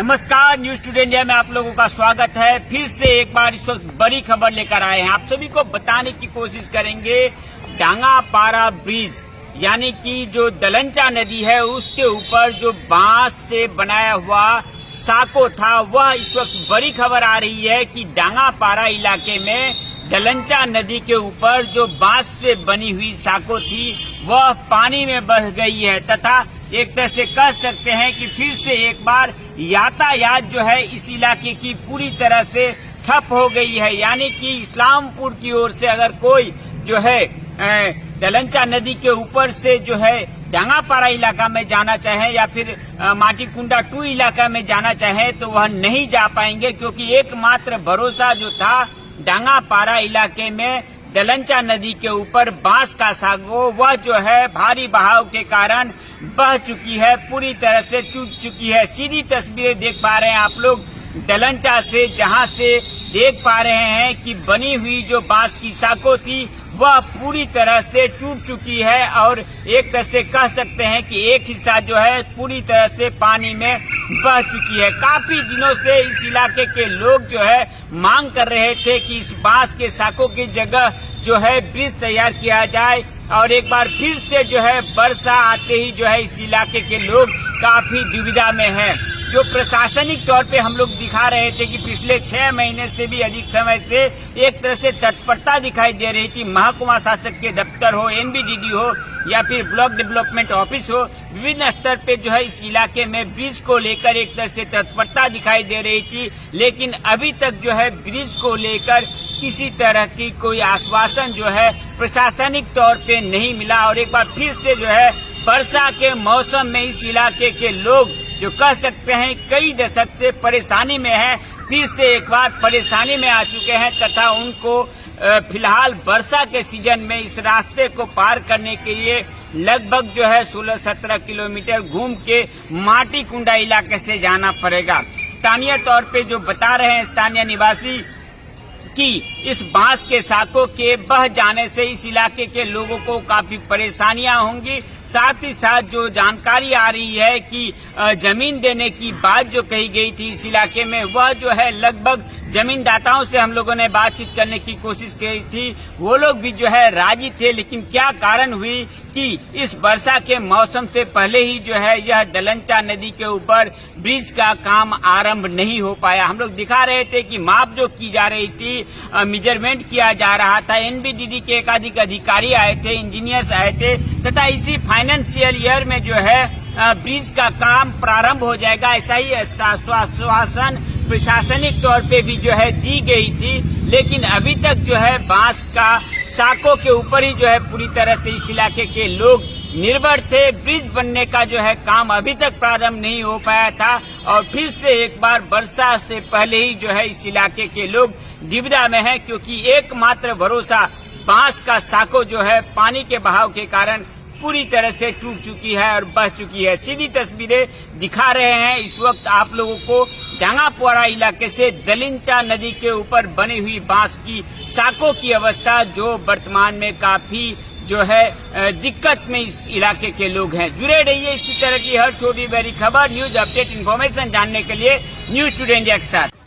नमस्कार, news today India में आप लोगों का स्वागत है। फिर से एक बार इस वक्त बड़ी खबर लेकर आए हैं। आप सभी को बताने की कोशिश करेंगे डांगापारा ब्रिज यानी कि जो दलंचा नदी है उसके ऊपर जो बांस से बनाया हुआ साको था, वह इस वक्त बड़ी खबर आ रही है कि डांगापारा इलाके में दलंचा नदी के ऊपर जो बांस से बनी हुई साको थी वह पानी में बह गई है तथा एक तरह से कह सकते हैं कि फिर से एक बार यातायात जो है इस इलाके की पूरी तरह से ठप हो गई है। यानी कि इस्लामपुर की ओर से अगर कोई जो है दलंचा नदी के ऊपर से जो है डांगापारा इलाका में जाना चाहे या फिर माटीकुंडा 2 इलाका में जाना चाहे तो वह नहीं जा पाएंगे, क्योंकि एकमात्र भरोसा जो था डांगापारा इलाके में दलंचा नदी के ऊपर बांस का सागो, वह जो है भारी बहाव के कारण बह चुकी है, पूरी तरह से टूट चुकी है। सीधी तस्वीरें देख पा रहे हैं आप लोग दलंचा से, जहां से देख पा रहे हैं कि बनी हुई जो बांस की साको थी वह पूरी तरह से टूट चुकी है और एक तरह से कह सकते हैं कि एक हिस्सा जो है पूरी तरह से पानी में बह चुकी है। काफी दिनों से इस इलाके के लोग जो है मांग कर रहे थे कि इस बांस के साको की जगह जो है ब्रिज तैयार किया जाए और एक बार फिर से जो है वर्षा आते ही जो है इस इलाके के लोग काफी दुविधा में हैं। जो प्रशासनिक तौर पे हम लोग दिखा रहे थे कि पिछले 6 महीने से भी अधिक समय से एक तरह से तत्परता दिखाई दे रही थी। महकुमा शासक के दफ्तर हो, NBDD हो या फिर ब्लॉक डेवलपमेंट ऑफिस हो, विभिन्न स्तर पे जो है इस इलाके में ब्रिज को लेकर एक तरह से तत्परता दिखाई दे रही थी, लेकिन अभी तक जो है ब्रिज को लेकर किसी तरह की कोई आश्वासन जो है प्रशासनिक तौर पे नहीं मिला। और एक बार फिर से जो है वर्षा के मौसम में इस इलाके के लोग जो कह सकते हैं कई दशक से परेशानी में है, फिर से एक बार परेशानी में आ चुके हैं तथा उनको फिलहाल वर्षा के सीजन में इस रास्ते को पार करने के लिए लगभग जो है 16-17 किलोमीटर घूम के माटीकुंडा इलाके से जाना पड़ेगा। स्थानीय तौर पे जो बता रहे हैं स्थानीय निवासी कि इस बांस के साकों के बह जाने से इस इलाके के लोगों को काफी परेशानियां होंगी। साथ ही साथ जो जानकारी आ रही है कि जमीन देने की बात जो कही गई थी इस इलाके में, वह जो है लगभग जमीनदाताओं से हम लोगों ने बातचीत करने की कोशिश की थी, वो लोग भी जो है राजी थे, लेकिन क्या कारण हुई कि इस वर्षा के मौसम से पहले ही जो है यह दलंचा नदी के ऊपर ब्रिज का काम आरंभ नहीं हो पाया। हम लोग दिखा रहे थे कि माप जो की जा रही थी, मेजरमेंट किया जा रहा था, NBDD के एकाधिक अधिकारी आए थे, इंजीनियर्स आए थे तथा इसी फाइनेंशियल ईयर में जो है ब्रिज का काम प्रारंभ हो जाएगा, ऐसा ही आश्वासन प्रशासनिक तौर पे भी जो है दी गई थी। लेकिन अभी तक जो है बांस का साकों के ऊपर ही जो है पूरी तरह से इस इलाके के लोग निर्भर थे। ब्रिज बनने का जो है काम अभी तक प्रारंभ नहीं हो पाया था और फिर से एक बार वर्षा से पहले ही जो है इस इलाके के लोग दुविधा में हैं, क्योंकि एकमात्र भरोसा बांस का साको जो है पानी के बहाव के कारण पूरी तरह से टूट चुकी है और बह चुकी है। सीधी तस्वीरें दिखा रहे हैं इस वक्त आप लोगों को डांगापारा इलाके से दलंचा नदी के ऊपर बनी हुई बांस की साकों की अवस्था, जो वर्तमान में काफी जो है दिक्कत में इस इलाके के लोग हैं। जुड़े रहिए इसी तरह की हर छोटी बड़ी खबर, न्यूज अपडेट, इन्फॉर्मेशन जानने के लिए न्यूज टुडे इंडिया के साथ।